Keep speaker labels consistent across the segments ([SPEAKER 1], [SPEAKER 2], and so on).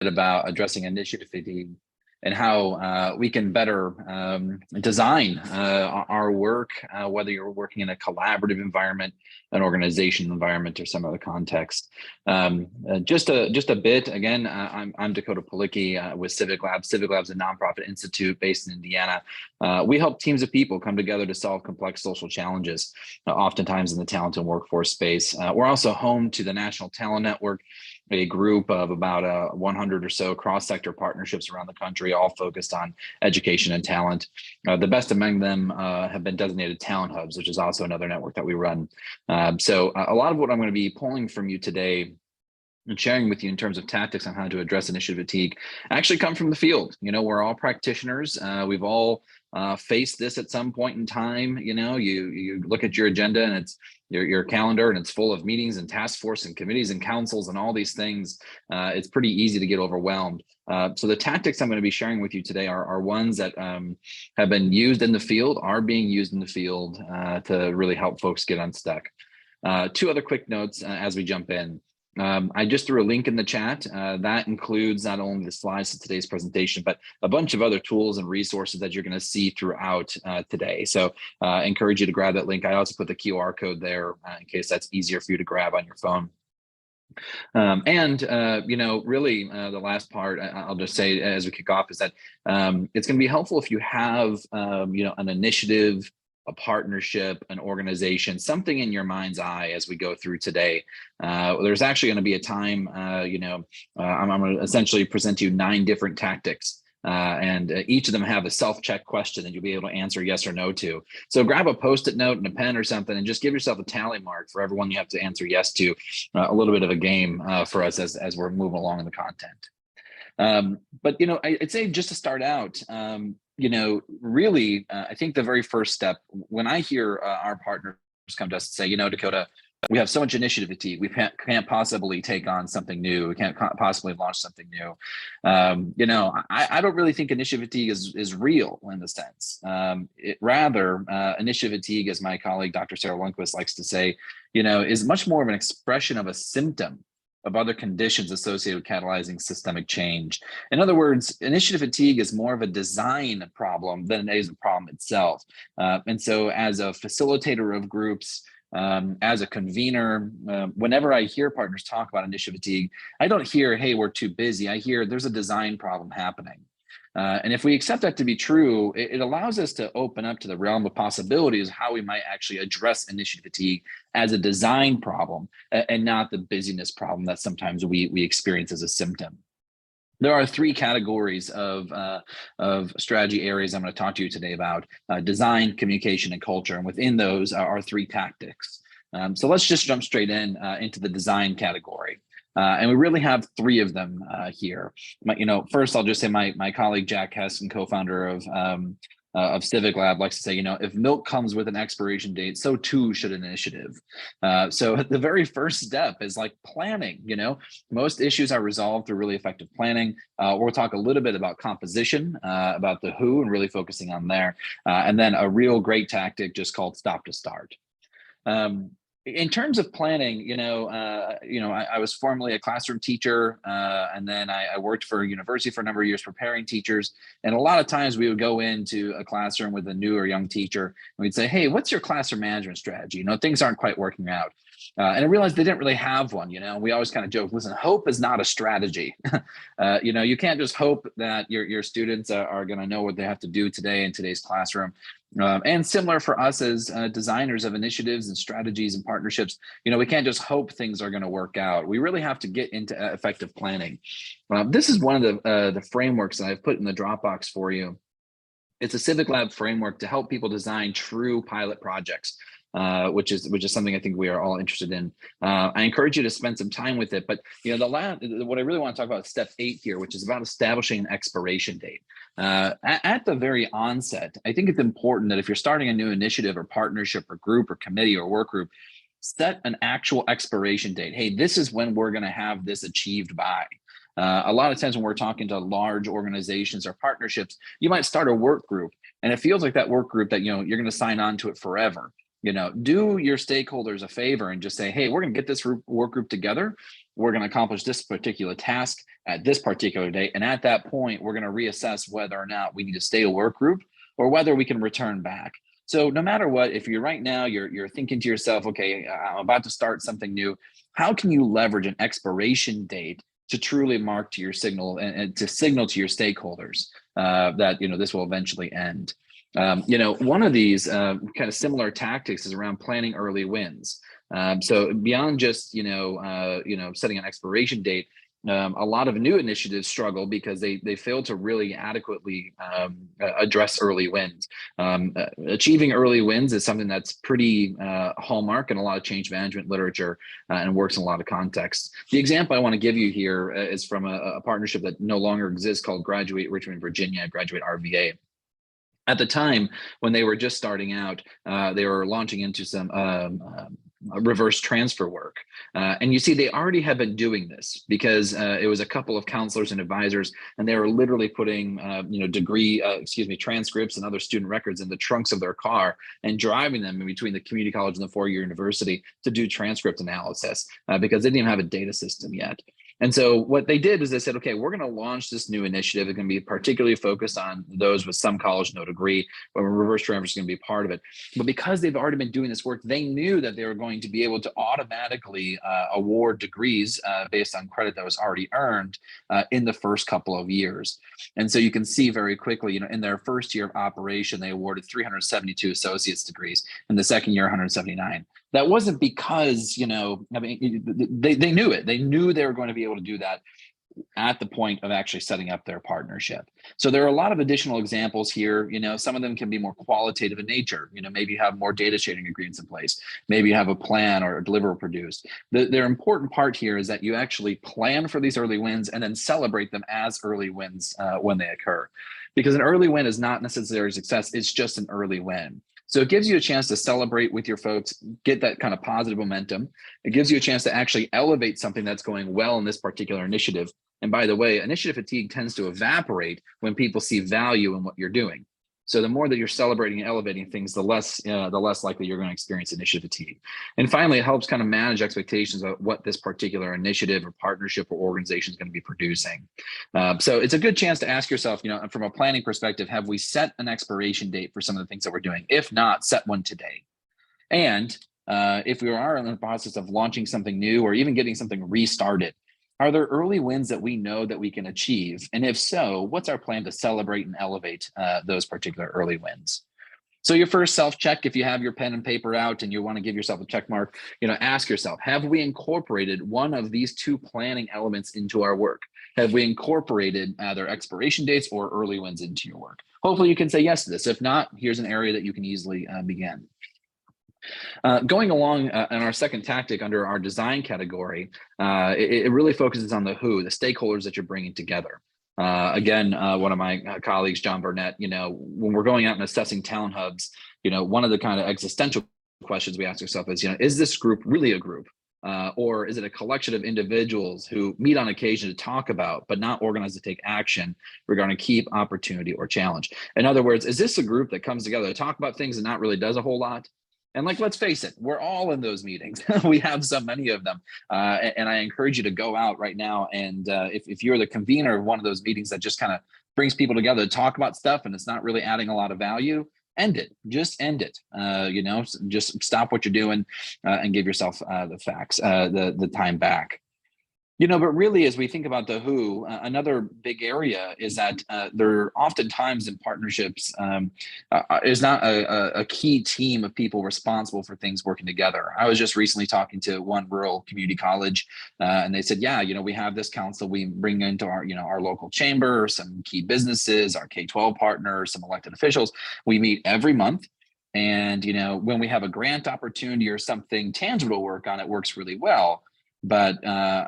[SPEAKER 1] about addressing initiative fatigue and how we can better design our work, whether you're working in a collaborative environment, an organization environment, or some other context. Just a bit, again, I'm Dakota Palicki with Civic Labs. Civic Labs is a nonprofit institute based in Indiana. We help teams of people come together to solve complex social challenges, oftentimes in the talent and workforce space. We're also home to the National Talent Network, a group of about 100 or so cross-sector partnerships around the country, all focused on education and talent. The best among them have been designated talent hubs, which is also another network that we run. So a lot of what I'm going to be pulling from you today and sharing with you in terms of tactics on how to address initiative fatigue actually come from the field. We're all practitioners. We've all faced this at some point in time. You look at your agenda and it's your calendar and it's full of meetings and task force and committees and councils and all these things. It's pretty easy to get overwhelmed. So the tactics I'm going to be sharing with you today are ones that have been used in the field, are being used in the field to really help folks get unstuck. Two other quick notes as we jump in. I just threw a link in the chat that includes not only the slides of today's presentation, but a bunch of other tools and resources that you're going to see throughout today. So I encourage you to grab that link. I also put the QR code there in case that's easier for you to grab on your phone. Really the last part I'll just say as we kick off is that it's going to be helpful if you have, an initiative, a partnership, an organization, something in your mind's eye as we go through today. There's actually going to be a time, I'm going to essentially present to you 9 different tactics. And each of them have a self-check question that you'll be able to answer yes or no to. So grab a Post-it note and a pen or something and just give yourself a tally mark for everyone you have to answer yes to. A little bit of a game for us as we're moving along in the content. But I'd say just to start out, really, I think the very first step, when I hear our partners come to us and say, Dakota, we have so much initiative fatigue, we can't possibly take on something new, we can't possibly launch something new. I don't really think initiative fatigue is real in the sense. Rather, initiative fatigue, as my colleague, Dr. Sarah Lundquist likes to say, is much more of an expression of a symptom of other conditions associated with catalyzing systemic change. In other words, initiative fatigue is more of a design problem than it is a problem itself. And so as a facilitator of groups, as a convener, whenever I hear partners talk about initiative fatigue, I don't hear, hey, we're too busy. I hear there's a design problem happening. And if we accept that to be true, it allows us to open up to the realm of possibilities how we might actually address initiative fatigue as a design problem and not the busyness problem that sometimes we experience as a symptom. There are 3 categories of strategy areas I'm going to talk to you today about: design, communication, and culture. And within those are 3 tactics. So let's just jump straight into the design category. And we really have 3 of them here. First, I'll just say my colleague Jack Hess, and co-founder of Civic Lab, likes to say, if milk comes with an expiration date, so too should an initiative. So the very first step is like planning. Most issues are resolved through really effective planning. We'll talk a little bit about composition, about the who, and really focusing on there. And then a real great tactic just called stop to start. In terms of planning, I was formerly a classroom teacher, and then I worked for a university for a number of years preparing teachers. And a lot of times we would go into a classroom with a new or young teacher, and we'd say, hey, what's your classroom management strategy? Things aren't quite working out. And I realized they didn't really have one. We always kind of joke, listen, hope is not a strategy. You can't just hope that your students are going to know what they have to do today in today's classroom. And similar for us as designers of initiatives and strategies and partnerships, we can't just hope things are going to work out. We really have to get into effective planning. This is one of the frameworks that I've put in the Dropbox for you. It's a Civic Lab framework to help people design true pilot projects. Which is something I think we are all interested in. I encourage you to spend some time with it. But what I really want to talk about is step 8 here, which is about establishing an expiration date. At the very onset, I think it's important that if you're starting a new initiative or partnership or group or committee or work group, set an actual expiration date. Hey, this is when we're going to have this achieved by. A lot of times when we're talking to large organizations or partnerships, you might start a work group, and it feels like that work group that you're going to sign on to it forever. Do your stakeholders a favor and just say, hey, we're going to get this work group together. we're going to accomplish this particular task at this particular date. And at that point, we're going to reassess whether or not we need to stay a work group or whether we can return back. So no matter what, if you're right now, you're thinking to yourself, okay, I'm about to start something new. How can you leverage an expiration date to truly mark to your signal and to signal to your stakeholders that this will eventually end? One of these kind of similar tactics is around planning early wins. So beyond just setting an expiration date, a lot of new initiatives struggle because they fail to really adequately address early wins. Achieving early wins is something that's pretty hallmark in a lot of change management literature and works in a lot of contexts. The example I want to give you here is from a partnership that no longer exists called Graduate Richmond, Virginia, Graduate RVA. At the time when they were just starting out, they were launching into some reverse transfer work. And you see, they already had been doing this because it was a couple of counselors and advisors, and they were literally putting, transcripts and other student records in the trunks of their car and driving them in between the community college and the four-year university to do transcript analysis because they didn't even have a data system yet. And so what they did is they said, okay, we're going to launch this new initiative. It's going to be particularly focused on those with some college, no degree, but reverse transfer is going to be part of it. But because they've already been doing this work, they knew that they were going to be able to automatically award degrees based on credit that was already earned in the first couple of years. And so you can see very quickly, in their first year of operation, they awarded 372 associate's degrees. In the second year, 179. That wasn't because, they knew it. They knew they were going to be able to do that at the point of actually setting up their partnership. So there are a lot of additional examples here. Some of them can be more qualitative in nature. Maybe you have more data sharing agreements in place. Maybe you have a plan or a deliverable produced. Their important part here is that you actually plan for these early wins and then celebrate them as early wins when they occur. Because an early win is not necessarily success. It's just an early win. So it gives you a chance to celebrate with your folks, get that kind of positive momentum. It gives you a chance to actually elevate something that's going well in this particular initiative. And by the way, initiative fatigue tends to evaporate when people see value in what you're doing. So the more that you're celebrating and elevating things, the less likely you're going to experience initiative fatigue. And finally, it helps kind of manage expectations about what this particular initiative or partnership or organization is going to be producing. So it's a good chance to ask yourself, from a planning perspective, have we set an expiration date for some of the things that we're doing? If not, set one today. And if we are in the process of launching something new or even getting something restarted, are there early wins that we know that we can achieve? And if so, what's our plan to celebrate and elevate those particular early wins? So your first self-check, if you have your pen and paper out and you want to give yourself a check mark, ask yourself, have we incorporated one of these two planning elements into our work? Have we incorporated either expiration dates or early wins into your work? Hopefully you can say yes to this. If not, here's an area that you can easily begin. Going along in our second tactic under our design category, it really focuses on the who, the stakeholders that you're bringing together. Again, one of my colleagues, John Burnett, when we're going out and assessing talent hubs, one of the kind of existential questions we ask ourselves is this group really a group? Or is it a collection of individuals who meet on occasion to talk about, but not organized to take action regarding key opportunity or challenge? In other words, is this a group that comes together to talk about things and not really does a whole lot? And let's face it, we're all in those meetings. We have so many of them. And I encourage you to go out right now. And if you're the convener of one of those meetings that just kind of brings people together to talk about stuff and it's not really adding a lot of value, end it. Just end it. Just stop what you're doing and give yourself the time back. But really, as we think about the who, another big area is that there oftentimes in partnerships is not a key team of people responsible for things working together. I was just recently talking to one rural community college, and they said, yeah, we have this council we bring into our local chamber, some key businesses, our K-12 partners, some elected officials. We meet every month. And, when we have a grant opportunity or something tangible to work on, it works really well. But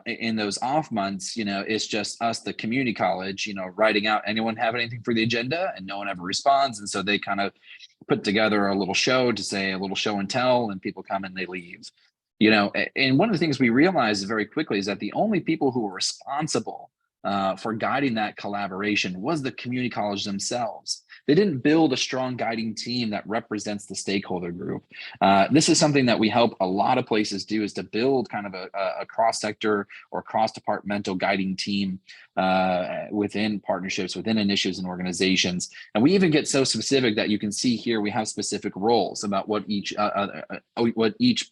[SPEAKER 1] in those off months, it's just us, the community college, writing out, anyone have anything for the agenda? And no one ever responds. And so they kind of put together a little show to say a little show and tell, and people come and they leave. And one of the things we realized very quickly is that the only people who were responsible for guiding that collaboration was the community college themselves. They didn't build a strong guiding team that represents the stakeholder group. This is something that we help a lot of places do, is to build kind of a cross-sector or cross-departmental guiding team within partnerships, within initiatives and organizations. And we even get so specific that you can see here we have specific roles about what each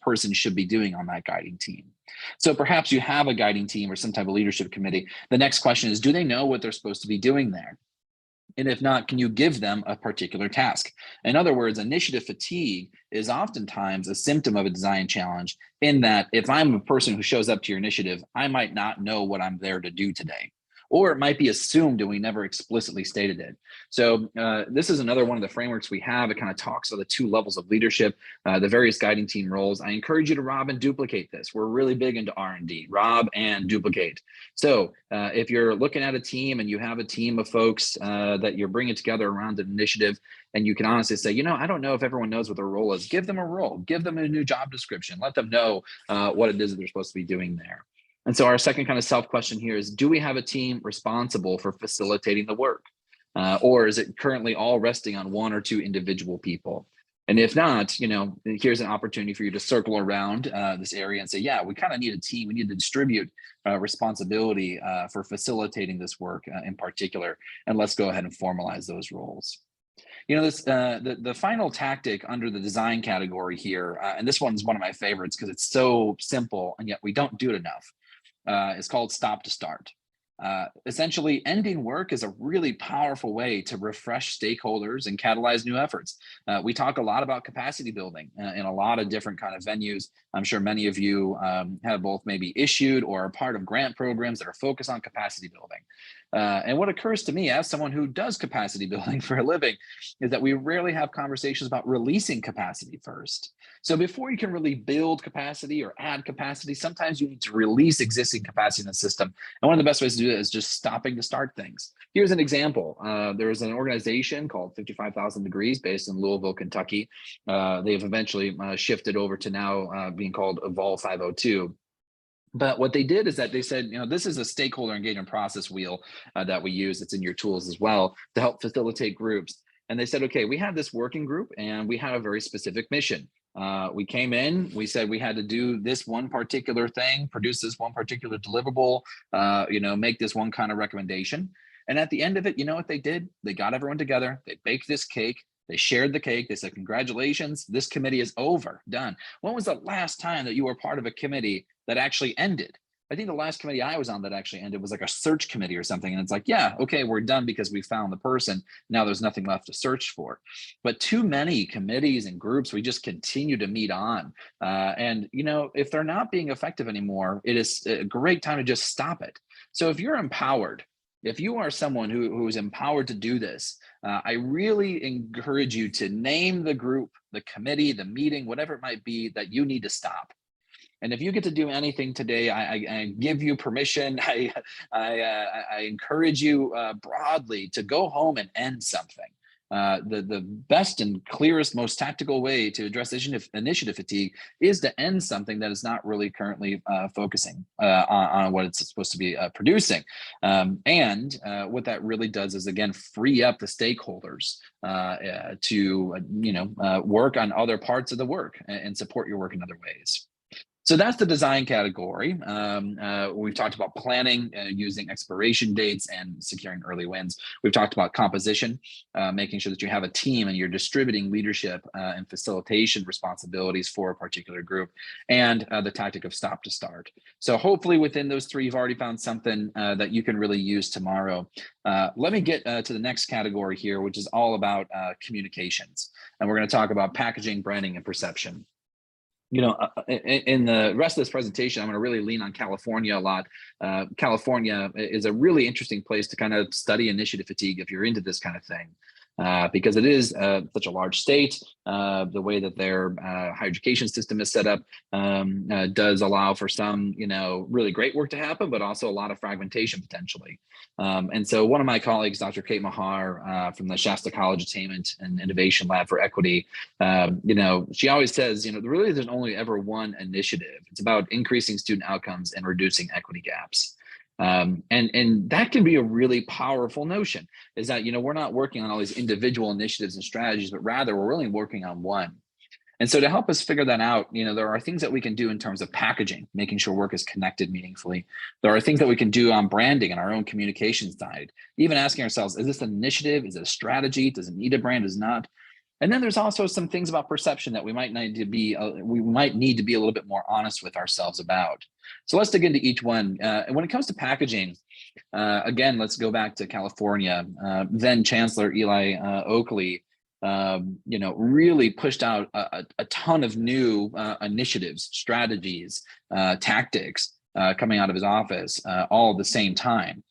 [SPEAKER 1] person should be doing on that guiding team. So perhaps you have a guiding team or some type of leadership committee. The next question is, do they know what they're supposed to be doing there? And if not, can you give them a particular task? In other words, initiative fatigue is oftentimes a symptom of a design challenge, in that if I'm a person who shows up to your initiative, I might not know what I'm there to do today. Or it might be assumed and we never explicitly stated it. So this is another one of the frameworks we have. It kind of talks about the two levels of leadership, the various guiding team roles. I encourage you to rob and duplicate this. We're really big into R&D, rob and duplicate. So if you're looking at a team and you have a team of folks that you're bringing together around an initiative, and you can honestly say, you know, I don't know if everyone knows what their role is, give them a role, give them a new job description, let them know what it is that they're supposed to be doing there. And so our second kind of self-question here is, do we have a team responsible for facilitating the work? Or is it currently all resting on one or two individual people? And if not, you know, here's an opportunity for you to circle around this area and say, yeah, we kind of need a team. We need to distribute responsibility for facilitating this work in particular. And let's go ahead and formalize those roles. You know, this the final tactic under the design category here, and this one's one of my favorites because it's so simple and yet we don't do it enough. Is called stop to start. Essentially, ending work is a really powerful way to refresh stakeholders and catalyze new efforts. We talk a lot about capacity building in a lot of different kind of venues. I'm sure many of you have both maybe issued or are part of grant programs that are focused on capacity building. And what occurs to me as someone who does capacity building for a living is that we rarely have conversations about releasing capacity first. So before you can really build capacity or add capacity, sometimes you need to release existing capacity in the system. And one of the best ways to do that is just stopping to start things. Here's an example. There is an organization called 55,000 Degrees based in Louisville, Kentucky. They've eventually shifted over to now being called Evolve 502. But what they did is that they said, you know, this is a stakeholder engagement process wheel that we use. It's in your tools as well to help facilitate groups. And they said, okay, we have this working group and we have a very specific mission. We came in, we said we had to do this one particular thing, produce this one particular deliverable, you know, make this one kind of recommendation. And at the end of it, you know what they did? They got everyone together, they baked this cake, they shared the cake, they said, congratulations, this committee is over, done. When was the last time that you were part of a committee that actually ended? I think the last committee I was on that actually ended was like a search committee or something. And it's like, yeah, okay, we're done because we found the person. Now there's nothing left to search for. But too many committees and groups, we just continue to meet on. And, you know, if they're not being effective anymore, it is a great time to just stop it. So if you're empowered, if you are someone who is empowered to do this, I really encourage you to name the group, the committee, the meeting, whatever it might be that you need to stop. And if you get to do anything today, I give you permission. I encourage you broadly to go home and end something. The best and clearest, most tactical way to address initiative fatigue is to end something that is not really currently focusing on what it's supposed to be producing. And what that really does is, again, free up the stakeholders to work on other parts of the work and support your work in other ways. So that's the design category. We've talked about planning, using expiration dates and securing early wins. We've talked about composition, making sure that you have a team and you're distributing leadership and facilitation responsibilities for a particular group, and the tactic of stop to start. So hopefully within those three, you've already found something that you can really use tomorrow. Let me get to the next category here, which is all about communications. And we're going to talk about packaging, branding, and perception. You know, in the rest of this presentation, I'm going to really lean on California a lot. California is a really interesting place to kind of study initiative fatigue if you're into this kind of thing. Because it is such a large state. The way that their higher education system is set up does allow for some, really great work to happen, but also a lot of fragmentation potentially. And so one of my colleagues, Dr. Kate Mahar from the Shasta College Attainment and Innovation Lab for Equity, she always says, really there's only ever one initiative. It's about increasing student outcomes and reducing equity gaps. And that can be a really powerful notion, is that, we're not working on all these individual initiatives and strategies, but rather we're really working on one. And so to help us figure that out, there are things that we can do in terms of packaging, making sure work is connected meaningfully. There are things that we can do on branding and our own communication side, even asking ourselves, is this an initiative? Is it a strategy? Does it need a brand? Does it not? And then there's also some things about perception that we might need to be a little bit more honest with ourselves about. So let's dig into each one. And when it comes to packaging, again, let's go back to California. Then Chancellor Eli Oakley, really pushed out a ton of new initiatives, strategies, tactics coming out of his office all at the same time.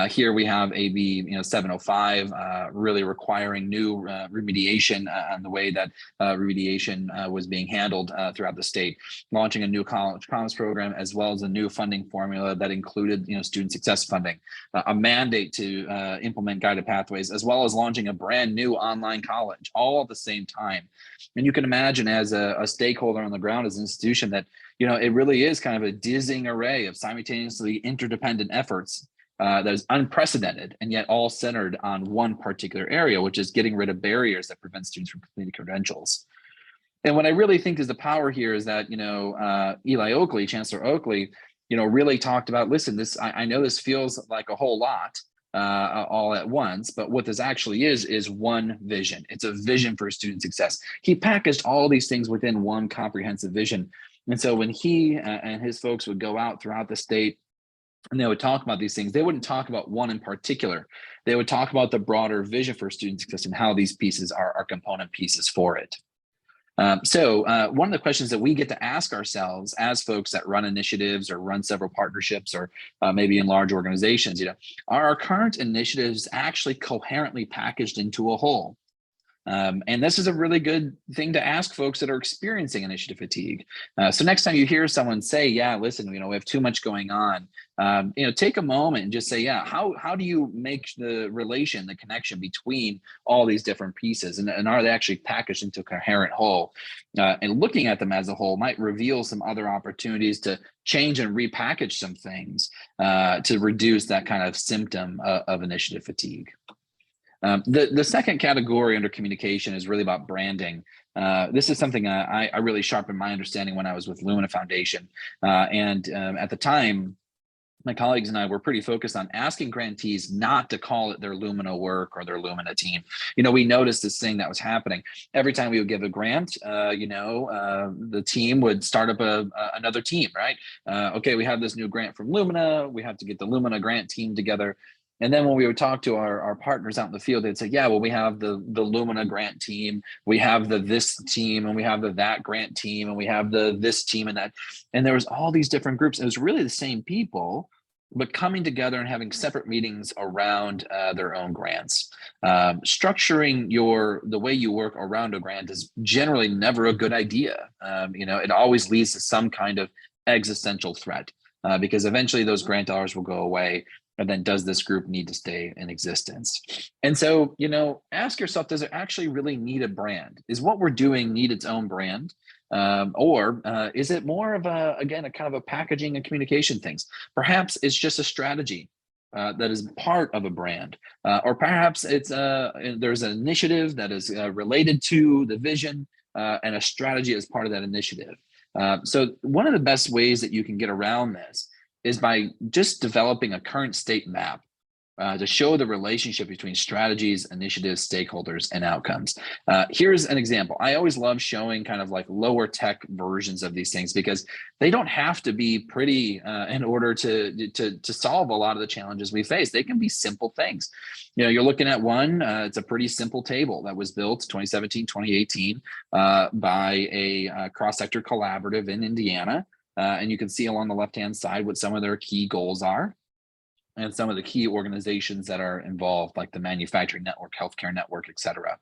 [SPEAKER 1] Here we have AB 705 really requiring new remediation on the way that remediation was being handled throughout the state, launching a new college promise program, as well as a new funding formula that included student success funding, a mandate to implement guided pathways, as well as launching a brand new online college, all at the same time. And you can imagine, as a stakeholder on the ground, as an institution, that it really is kind of a dizzying array of simultaneously interdependent efforts that is unprecedented, and yet all centered on one particular area, which is getting rid of barriers that prevent students from completing credentials. And what I really think is the power here is that, Eli Oakley, Chancellor Oakley, really talked about, listen, I know this feels like a whole lot all at once, but what this actually is one vision. It's a vision for student success. He packaged all these things within one comprehensive vision. And so when he and his folks would go out throughout the state and they would talk about these things, they wouldn't talk about one in particular. They would talk about the broader vision for student success and how these pieces are component pieces for it. So one of the questions that we get to ask ourselves as folks that run initiatives or run several partnerships, or maybe in large organizations, are our current initiatives actually coherently packaged into a whole? And this is a really good thing to ask folks that are experiencing initiative fatigue. So next time you hear someone say, yeah, listen, we have too much going on, take a moment and just say, yeah, how do you make the relation, the connection between all these different pieces, and are they actually packaged into a coherent whole? And looking at them as a whole might reveal some other opportunities to change and repackage some things to reduce that kind of symptom of initiative fatigue. The second category under communication is really about branding. This is something I really sharpened my understanding when I was with Lumina Foundation. And at the time, my colleagues and I were pretty focused on asking grantees not to call it their Lumina work or their Lumina team. We noticed this thing that was happening. Every time we would give a grant, the team would start up another team, right? Okay, we have this new grant from Lumina. We have to get the Lumina grant team together. And then when we would talk to our partners out in the field, they'd say, yeah, well, we have the Lumina grant team, we have the this team, and we have the that grant team, and we have the this team and that. And there was all these different groups. It was really the same people, but coming together and having separate meetings around their own grants. Structuring the way you work around a grant is generally never a good idea. It always leads to some kind of existential threat because eventually those grant dollars will go away. And then does this group need to stay in existence? And so, ask yourself, does it actually really need a brand? Is what we're doing need its own brand? Or is it more of a kind of a packaging and communication things? Perhaps it's just a strategy that is part of a brand. Or perhaps it's there's an initiative that is related to the vision and a strategy as part of that initiative. So one of the best ways that you can get around this is by just developing a current state map to show the relationship between strategies, initiatives, stakeholders, and outcomes. Here's an example. I always love showing kind of like lower tech versions of these things because they don't have to be pretty in order to solve a lot of the challenges we face. They can be simple things. You're looking at one, it's a pretty simple table that was built 2017, 2018 by a cross-sector collaborative in Indiana. And you can see along the left-hand side what some of their key goals are and some of the key organizations that are involved, like the manufacturing network, healthcare network, et cetera.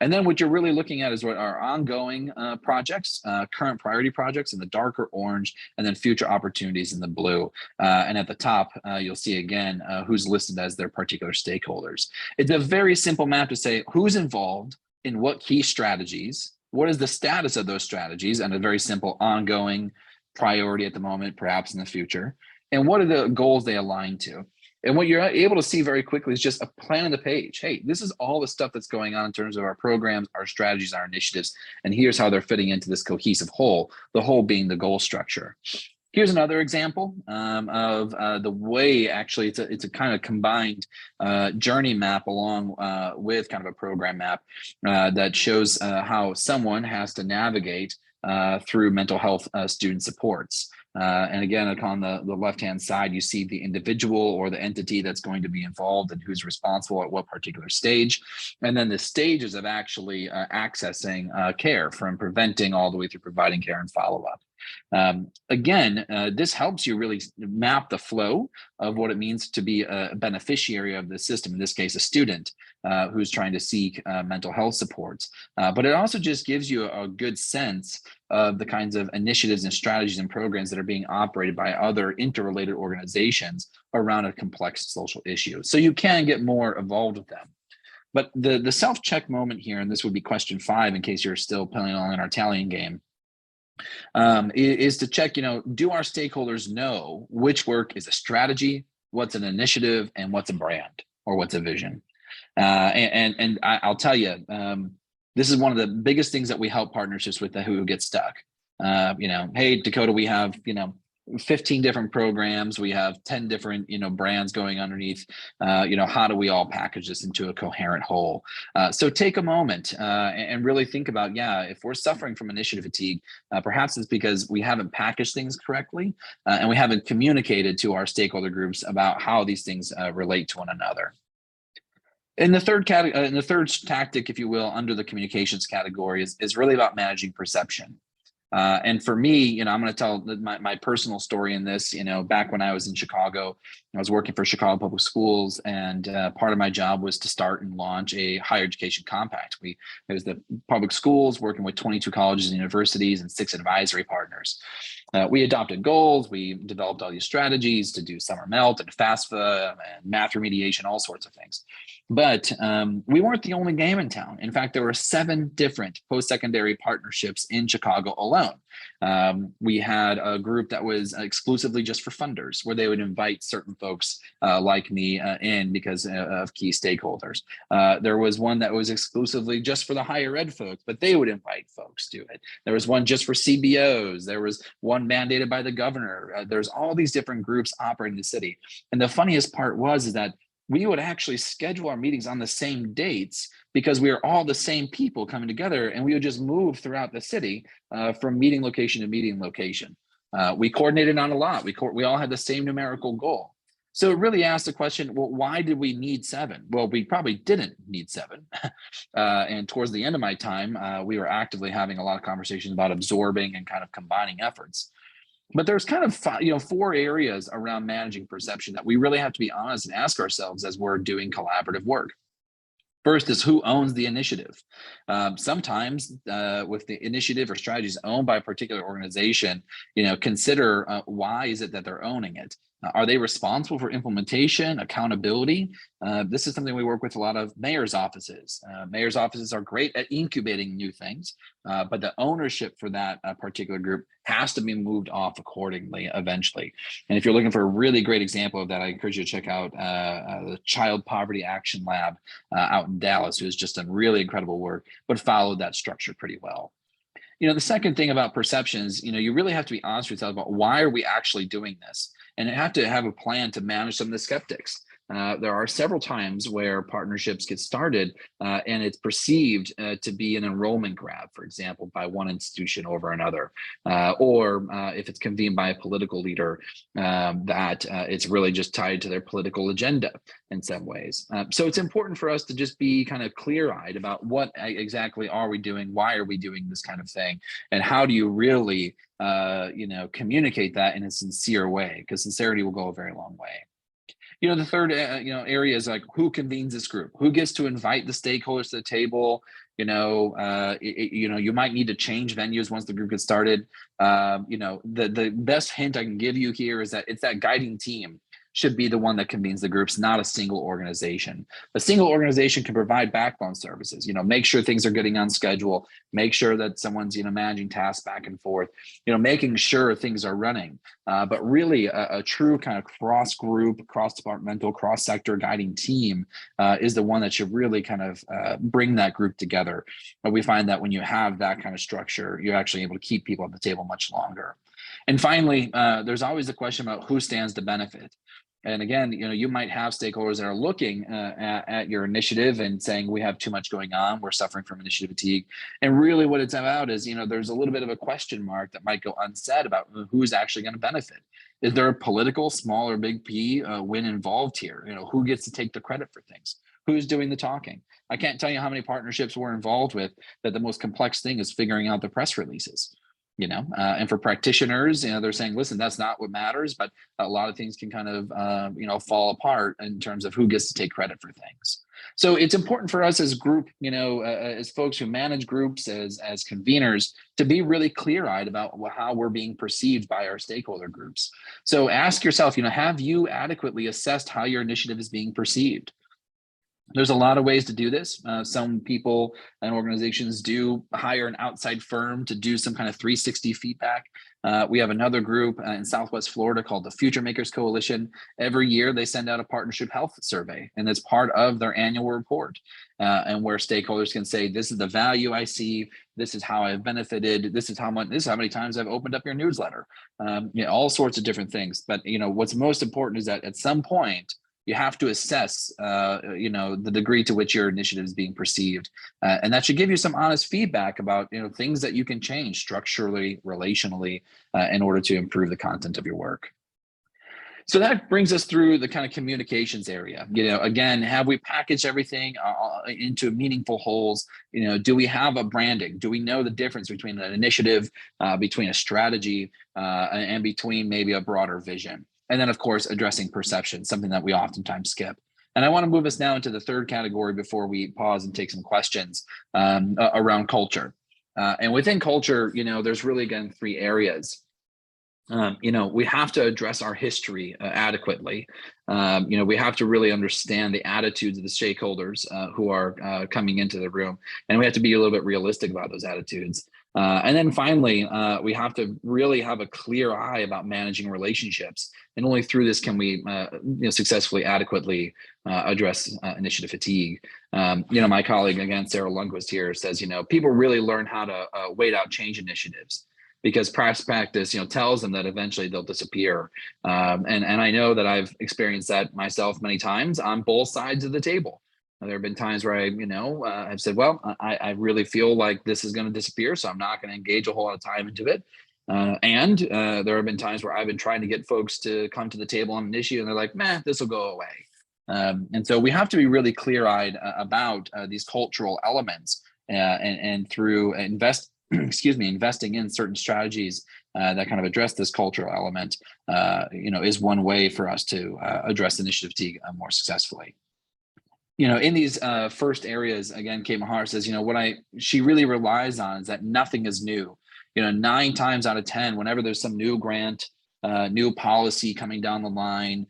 [SPEAKER 1] And then what you're really looking at is what are ongoing projects, current priority projects in the darker orange, and then future opportunities in the blue. And at the top, you'll see again who's listed as their particular stakeholders. It's a very simple map to say who's involved in what key strategies, what is the status of those strategies, and a very simple ongoing priority at the moment, perhaps in the future. and what are the goals they align to. And what you're able to see very quickly is just a plan on the page. Hey, this is all the stuff that's going on in terms of our programs, our strategies, our initiatives, and here's how they're fitting into this cohesive whole, the whole being the goal structure. Here's another example of the way actually it's a kind of combined journey map along with kind of a program map that shows how someone has to navigate through mental health student supports. And again, on the left-hand side, you see the individual or the entity that's going to be involved and who's responsible at what particular stage. And then the stages of actually accessing care, from preventing all the way through providing care and follow-up. Again, this helps you really map the flow of what it means to be a beneficiary of the system, in this case, a student who's trying to seek mental health supports. But it also just gives you a good sense of the kinds of initiatives and strategies and programs that are being operated by other interrelated organizations around a complex social issue. So you can get more involved with them. But the self-check moment here, and this would be question 5 in case you're still playing along in our tallying game, is to check, do our stakeholders know which work is a strategy, what's an initiative, and what's a brand or what's a vision? And I'll tell you, this is one of the biggest things that we help partnerships with who get stuck. Hey, Dakota, we have, 15 different programs. We have 10 different, brands going underneath. How do we all package this into a coherent whole? So take a moment and really think about, if we're suffering from initiative fatigue, perhaps it's because we haven't packaged things correctly and we haven't communicated to our stakeholder groups about how these things relate to one another. And the third tactic, if you will, under the communications category is really about managing perception. And for me, I'm going to tell my personal story in this. Back when I was in Chicago, I was working for Chicago Public Schools, and part of my job was to start and launch a higher education compact. It was the public schools working with 22 colleges and universities and 6 advisory partners. We adopted goals. We developed all these strategies to do summer melt and FAFSA and math remediation, all sorts of things. But we weren't the only game in town. In fact, there were 7 different post-secondary partnerships in Chicago alone. We had a group that was exclusively just for funders, where they would invite certain folks like me in because of key stakeholders. There was one that was exclusively just for the higher ed folks, but they would invite folks to it. There was one just for CBOs. There was one mandated by the governor. There's all these different groups operating in the city. And the funniest part is that we would actually schedule our meetings on the same dates because we are all the same people coming together, and we would just move throughout the city from meeting location to meeting location. We coordinated on a lot. We all had the same numerical goal. So it really asked the question, well, why did we need 7? Well, we probably didn't need 7. And towards the end of my time, we were actively having a lot of conversations about absorbing and kind of combining efforts. But there's kind of 4 areas around managing perception that we really have to be honest and ask ourselves as we're doing collaborative work. First is who owns the initiative. Sometimes with the initiative or strategies owned by a particular organization, consider why is it that they're owning it? Are they responsible for implementation, accountability? This is something we work with a lot of mayor's offices. Mayor's offices are great at incubating new things, but the ownership for that particular group has to be moved off accordingly eventually. And if you're looking for a really great example of that, I encourage you to check out the Child Poverty Action Lab out in Dallas, who has just done really incredible work, but followed that structure pretty well. The second thing about perceptions, you really have to be honest with yourself about why are we actually doing this? And you have to have a plan to manage some of the skeptics. There are several times where partnerships get started and it's perceived to be an enrollment grab, for example, by one institution over another, or if it's convened by a political leader, that it's really just tied to their political agenda in some ways. So it's important for us to just be kind of clear-eyed about what exactly are we doing, why are we doing this kind of thing, and how do you really communicate that in a sincere way, because sincerity will go a very long way. The third, area is like who convenes this group, who gets to invite the stakeholders to the table. You might need to change venues once the group gets started. The best hint I can give you here is that it's that guiding team should be the one that convenes the groups, not a single organization. A single organization can provide backbone services, make sure things are getting on schedule, make sure that someone's, managing tasks back and forth, making sure things are running. But really a true kind of cross-group, cross-departmental, cross-sector guiding team is the one that should really kind of bring that group together. And we find that when you have that kind of structure, you're actually able to keep people at the table much longer. And finally, there's always a question about who stands to benefit. And again, you might have stakeholders that are looking at your initiative and saying, we have too much going on, we're suffering from initiative fatigue. And really what it's about is, there's a little bit of a question mark that might go unsaid about who's actually going to benefit. Is there a political, small or big P, win involved here? Who gets to take the credit for things? Who's doing the talking? I can't tell you how many partnerships we're involved with that the most complex thing is figuring out the press releases. And for practitioners, they're saying, listen, that's not what matters, but a lot of things can kind of, fall apart in terms of who gets to take credit for things. So it's important for us as a group, as folks who manage groups, as conveners, to be really clear-eyed about how we're being perceived by our stakeholder groups. So ask yourself, have you adequately assessed how your initiative is being perceived? There's a lot of ways to do this. Some people and organizations do hire an outside firm to do some kind of 360 feedback. We have another group in Southwest Florida called the Future Makers Coalition. Every year they send out a partnership health survey, and it's part of their annual report, and where stakeholders can say, this is the value I see, this is how I've benefited, this is how many times I've opened up your newsletter, all sorts of different things. But what's most important is that at some point, you have to assess, the degree to which your initiative is being perceived. And that should give you some honest feedback about, things that you can change structurally, relationally, in order to improve the content of your work. So that brings us through the kind of communications area. Again, have we packaged everything into meaningful wholes? Do we have a branding? Do we know the difference between an initiative, between a strategy, and between maybe a broader vision? And then, of course, addressing perception, something that we oftentimes skip. And I want to move us now into the third category before we pause and take some questions around culture. And within culture, there's really, again, three areas. We have to address our history adequately. We have to really understand the attitudes of the stakeholders who are coming into the room, and we have to be a little bit realistic about those attitudes. And then finally, we have to really have a clear eye about managing relationships, and only through this can we, successfully, adequately address initiative fatigue. My colleague again, Sarah Lundquist here, says, people really learn how to wait out change initiatives, because past practice, tells them that eventually they'll disappear. And I know that I've experienced that myself many times on both sides of the table. There have been times where I've said, well, I really feel like this is going to disappear, so I'm not going to engage a whole lot of time into it. And there have been times where I've been trying to get folks to come to the table on an issue, and they're like, man, this will go away. And so we have to be really clear-eyed about these cultural elements, and through investing in certain strategies that kind of address this cultural element, is one way for us to address initiative fatigue more successfully. In these first areas, again, Kate Mahar says, what she really relies on is that nothing is new. 9 times out of 10, whenever there's some new grant, new policy coming down the line,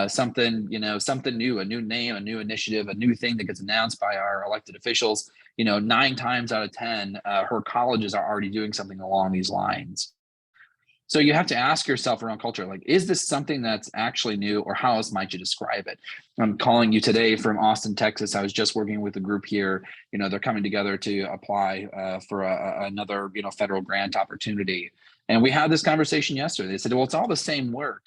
[SPEAKER 1] something new, a new name, a new initiative, a new thing that gets announced by our elected officials, 9 times out of 10, her colleges are already doing something along these lines. So you have to ask yourself around culture, like, is this something that's actually new, or how else might you describe it? I'm calling you today from Austin, Texas. I was just working with a group here. They're coming together to apply for another, federal grant opportunity. And we had this conversation yesterday. They said, well, it's all the same work,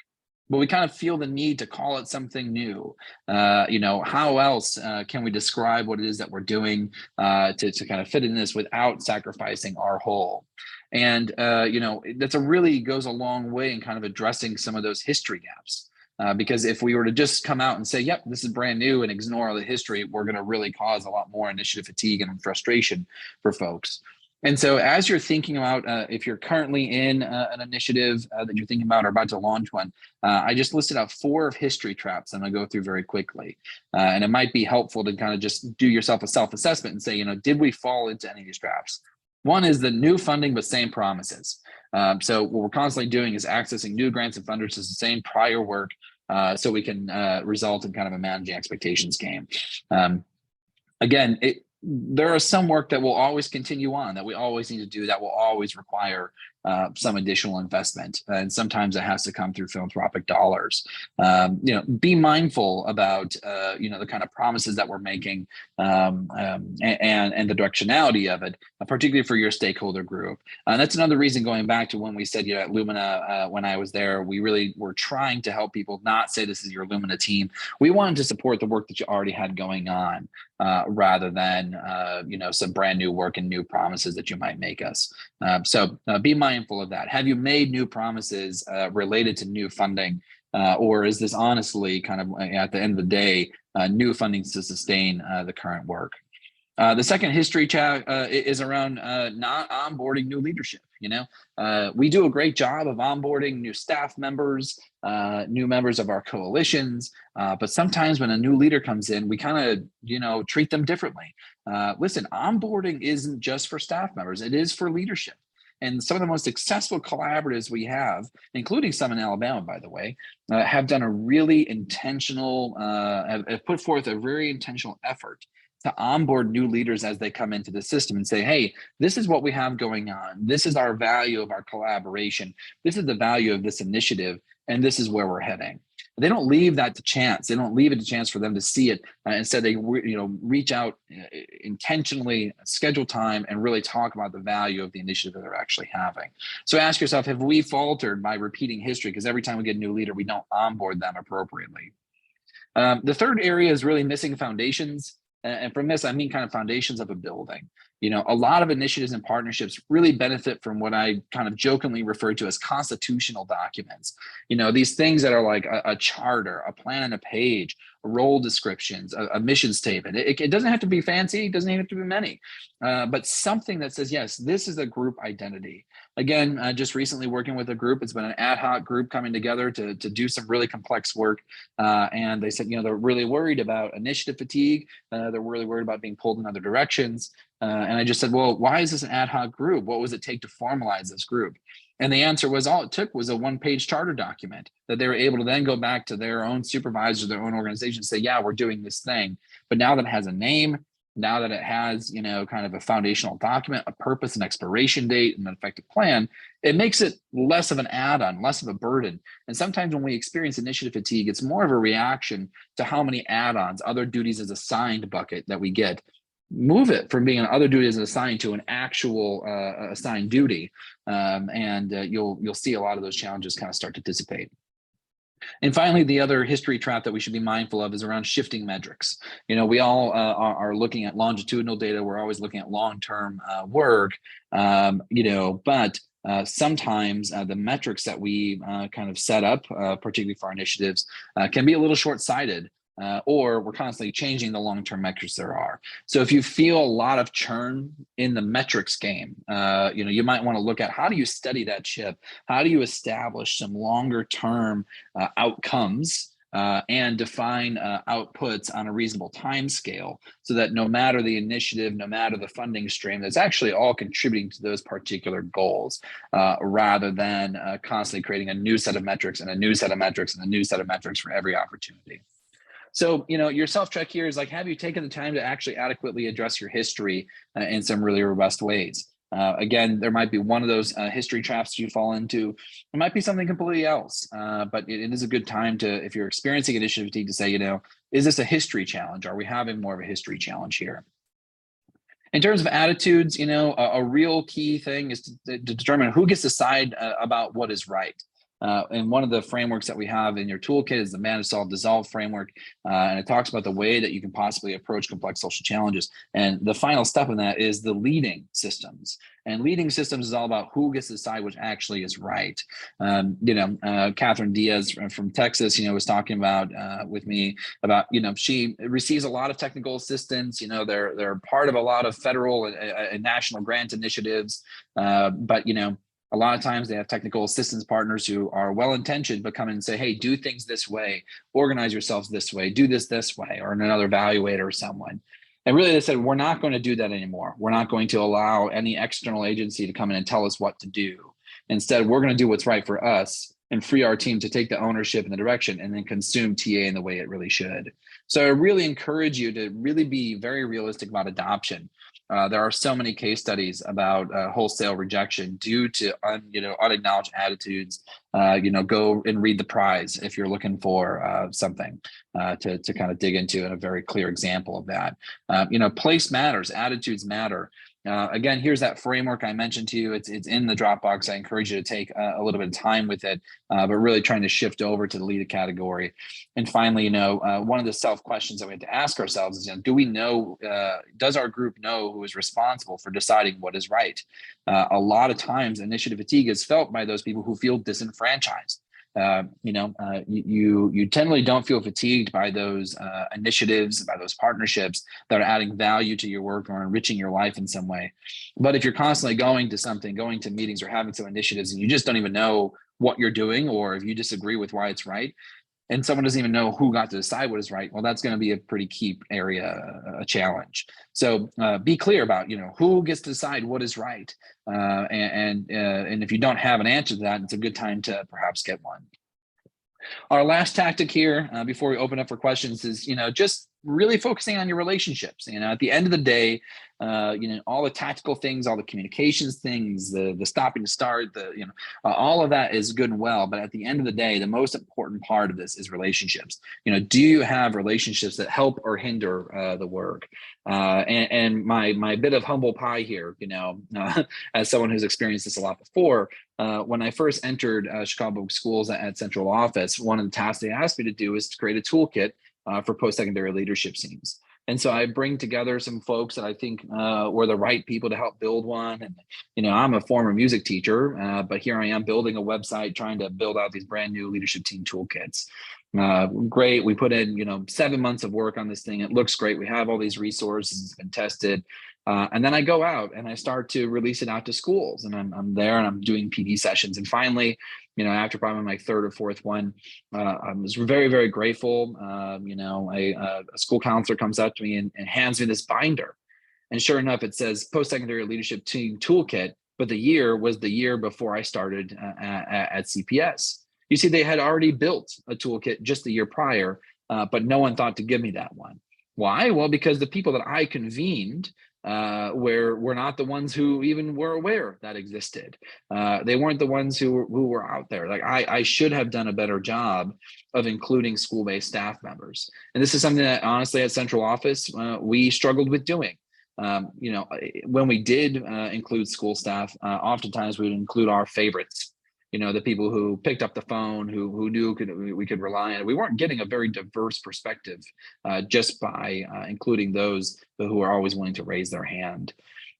[SPEAKER 1] but we kind of feel the need to call it something new. How else can we describe what it is that we're doing to kind of fit in this without sacrificing our whole? And, that's really goes a long way in kind of addressing some of those history gaps. Because if we were to just come out and say, yep, this is brand new, and ignore all the history, we're going to really cause a lot more initiative fatigue and frustration for folks. And so as you're thinking about, if you're currently in an initiative that you're thinking about or about to launch one, I just listed out 4 history traps I'm going to go through very quickly. And it might be helpful to kind of just do yourself a self-assessment and say, did we fall into any of these traps? One is the new funding, but same promises. So what we're constantly doing is accessing new grants and funders to sustain prior work, so we can result in kind of a managing expectations game. Again, there is some work that will always continue on, that we always need to do, that will always require some additional investment, and sometimes it has to come through philanthropic dollars. Be mindful about the kind of promises that we're making, and the directionality of it, particularly for your stakeholder group. And that's another reason, going back to when we said, at Lumina, when I was there, we really were trying to help people not say this is your Lumina team. We wanted to support the work that you already had going on, rather than some brand new work and new promises that you might make us. So be mindful of that. Have you made new promises related to new funding, or is this honestly kind of, at the end of the day, new funding to sustain the current work? The second history chat is around not onboarding new leadership. We do a great job of onboarding new staff members, new members of our coalitions, but sometimes when a new leader comes in, we kind of, treat them differently. Listen, onboarding isn't just for staff members, it is for leadership. And some of the most successful collaboratives we have, including some in Alabama, by the way, have done a really intentional, have put forth a very intentional effort to onboard new leaders as they come into the system and say, hey, this is what we have going on. This is our value of our collaboration. This is the value of this initiative, and this is where we're heading. They don't leave that to chance. They don't leave it to chance for them to see it. Instead, they reach out intentionally, schedule time, and really talk about the value of the initiative that they're actually having. So ask yourself, have we faltered by repeating history? Because every time we get a new leader, we don't onboard them appropriately. The third area is really missing foundations. And from this, I mean kind of foundations of a building. A lot of initiatives and partnerships really benefit from what I kind of jokingly refer to as constitutional documents. These things that are like a charter, a plan on a page, role descriptions, a mission statement. It doesn't have to be fancy, it doesn't even have to be many, but something that says, yes, this is a group identity. Again, just recently working with a group, it's been an ad hoc group coming together to do some really complex work. And they said, they're really worried about initiative fatigue. They're really worried about being pulled in other directions. And I just said, well, why is this an ad hoc group? What was it take to formalize this group? And the answer was, all it took was a one-page charter document that they were able to then go back to their own supervisor, their own organization, and say, yeah, we're doing this thing. But now that it has a name, now that it has, kind of a foundational document, a purpose, an expiration date, and an effective plan, it makes it less of an add-on, less of a burden. And sometimes when we experience initiative fatigue, it's more of a reaction to how many add-ons, other duties as assigned bucket that we get. Move it from being an other duty as assigned to an actual assigned duty, and you'll see a lot of those challenges kind of start to dissipate. And finally, the other history trap that we should be mindful of is around shifting metrics. We all are looking at longitudinal data. We're always looking at long-term work, but sometimes the metrics that we kind of set up, particularly for our initiatives, can be a little short-sighted. Or we're constantly changing the long-term metrics there are. So if you feel a lot of churn in the metrics game, you might want to look at, how do you study that ship? How do you establish some longer-term outcomes and define outputs on a reasonable time scale, so that no matter the initiative, no matter the funding stream, that's actually all contributing to those particular goals, rather than constantly creating a new set of metrics and a new set of metrics and a new set of metrics for every opportunity. So, your self-check here is like, have you taken the time to actually adequately address your history in some really robust ways? Again, there might be one of those history traps you fall into. It might be something completely else, but it is a good time to, if you're experiencing initiative fatigue, to say, is this a history challenge? Are we having more of a history challenge here? In terms of attitudes, a real key thing is to determine who gets to decide about what is right. And one of the frameworks that we have in your toolkit is the Manage, Solve, Dissolve framework. And it talks about the way that you can possibly approach complex social challenges. And the final step in that is the leading systems. And leading systems is all about who gets to decide which actually is right. Catherine Diaz from Texas, was talking about with me about, she receives a lot of technical assistance. They're part of a lot of federal and national grant initiatives. But a lot of times they have technical assistance partners who are well-intentioned, but come in and say, hey, do things this way, organize yourselves this way, do this way, or another evaluator or someone. And really they said, we're not going to do that anymore. We're not going to allow any external agency to come in and tell us what to do. Instead, we're going to do what's right for us. and free our team to take the ownership and the direction and then consume TA in the way it really should. So I really encourage you to really be very realistic about adoption. There are so many case studies about wholesale rejection due to unacknowledged attitudes. Go and read The Prize if you're looking for something to kind of dig into, and a very clear example of that. Place matters, attitudes matter. Again, here's that framework I mentioned to you. It's in the Dropbox. I encourage you to take a little bit of time with it, but really trying to shift over to the lead category. And finally, one of the self questions that we have to ask ourselves is, do we know, does our group know who is responsible for deciding what is right? A lot of times initiative fatigue is felt by those people who feel disenfranchised. You generally don't feel fatigued by those initiatives, by those partnerships that are adding value to your work or enriching your life in some way. But if you're constantly going to meetings or having some initiatives and you just don't even know what you're doing, or if you disagree with why it's right, and someone doesn't even know who got to decide what is right, well, that's going to be a pretty key area, a challenge. So be clear about, who gets to decide what is right. And if you don't have an answer to that, it's a good time to perhaps get one. Our last tactic here, before we open up for questions, is, just really focusing on your relationships. At the end of the day, all the tactical things, all the communications things, the stopping to start, all of that is good and well. But at the end of the day, the most important part of this is relationships. Do you have relationships that help or hinder the work? And my bit of humble pie here, as someone who's experienced this a lot before, when I first entered Chicago Public Schools at Central Office, one of the tasks they asked me to do is to create a toolkit for post-secondary leadership teams. And so I bring together some folks that I think were the right people to help build one. And, I'm a former music teacher, but here I am building a website, trying to build out these brand new leadership team toolkits. Great. We put in, 7 months of work on this thing. It looks great. We have all these resources. It's been tested. And then I go out and I start to release it out to schools, and I'm there and I'm doing PD sessions. And finally, after probably my third or fourth one, I was very, very grateful. A school counselor comes up to me and hands me this binder. And sure enough, it says Post-Secondary Leadership Team Toolkit, but the year was the year before I started at CPS. You see, they had already built a toolkit just the year prior, but no one thought to give me that one. Why? Well, because the people that I convened were not the ones who even were aware that existed. They weren't the ones who were out there. Like I should have done a better job of including school-based staff members. And this is something that honestly at Central Office, we struggled with doing. When we did include school staff, oftentimes we would include our favorites. The people who picked up the phone, who knew we could rely on. We weren't getting a very diverse perspective just by including those who are always willing to raise their hand.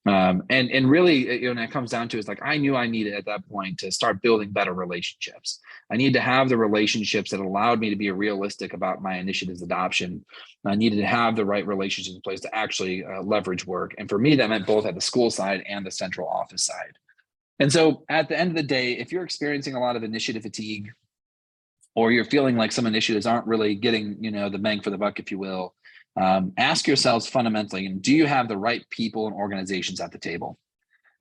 [SPEAKER 1] And really, when it comes down to it, it's like I knew I needed at that point to start building better relationships. I needed to have the relationships that allowed me to be realistic about my initiative's adoption. I needed to have the right relationships in place to actually leverage work. And for me, that meant both at the school side and the Central Office side. And so at the end of the day, if you're experiencing a lot of initiative fatigue, or you're feeling like some initiatives aren't really getting, the bang for the buck, if you will, ask yourselves fundamentally, do you have the right people and organizations at the table?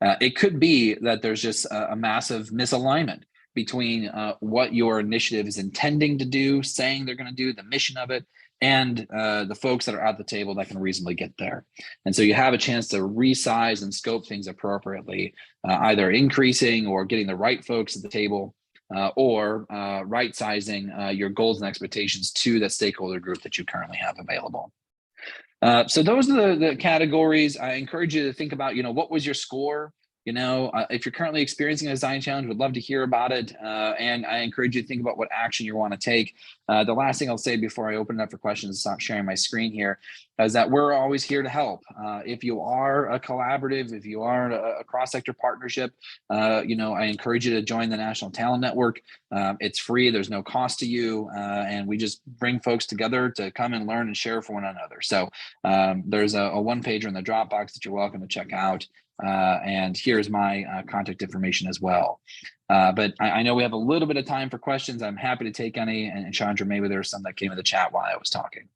[SPEAKER 1] It could be that there's just a massive misalignment between what your initiative is intending to do, saying they're going to do, the mission of it, and the folks that are at the table that can reasonably get there. And so you have a chance to resize and scope things appropriately, either increasing or getting the right folks at the table, or right sizing your goals and expectations to that stakeholder group that you currently have available. So those are the categories. I encourage you to think about, what was your score? If you're currently experiencing a design challenge, would love to hear about it. And I encourage you to think about what action you want to take. The last thing I'll say before I open it up for questions, stop sharing my screen here, is that we're always here to help. If you are a collaborative, if you are a cross-sector partnership, I encourage you to join the National Talent Network. It's free, there's no cost to you, and we just bring folks together to come and learn and share for one another. So there's a one-pager in the Dropbox that you're welcome to check out. And here's my contact information as well. But I know we have a little bit of time for questions. I'm happy to take any. And Chandra, maybe there's some that came in the chat while I was talking.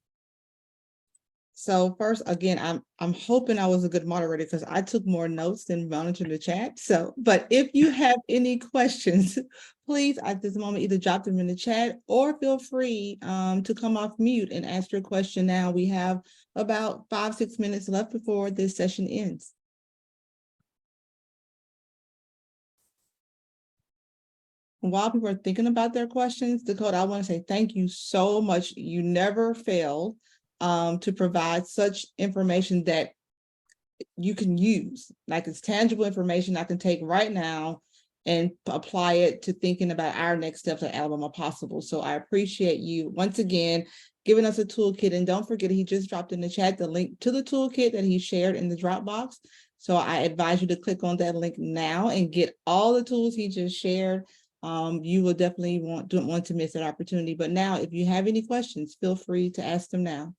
[SPEAKER 2] So first, again, I'm hoping I was a good moderator because I took more notes than monitoring the chat. So, but if you have any questions, please at this moment either drop them in the chat or feel free to come off mute and ask your question now. We have about 5-6 minutes left before this session ends. While people are thinking about their questions, Dakota, I want to say thank you so much. You never fail to provide such information that you can use. Like, it's tangible information I can take right now and apply it to thinking about our next steps at Alabama Possible. So I appreciate you once again giving us a toolkit. And don't forget, he just dropped in the chat the link to the toolkit that he shared in the Dropbox. So I advise you to click on that link now and get all the tools he just shared. You will definitely don't want to miss that opportunity. But now, if you have any questions, feel free to ask them now.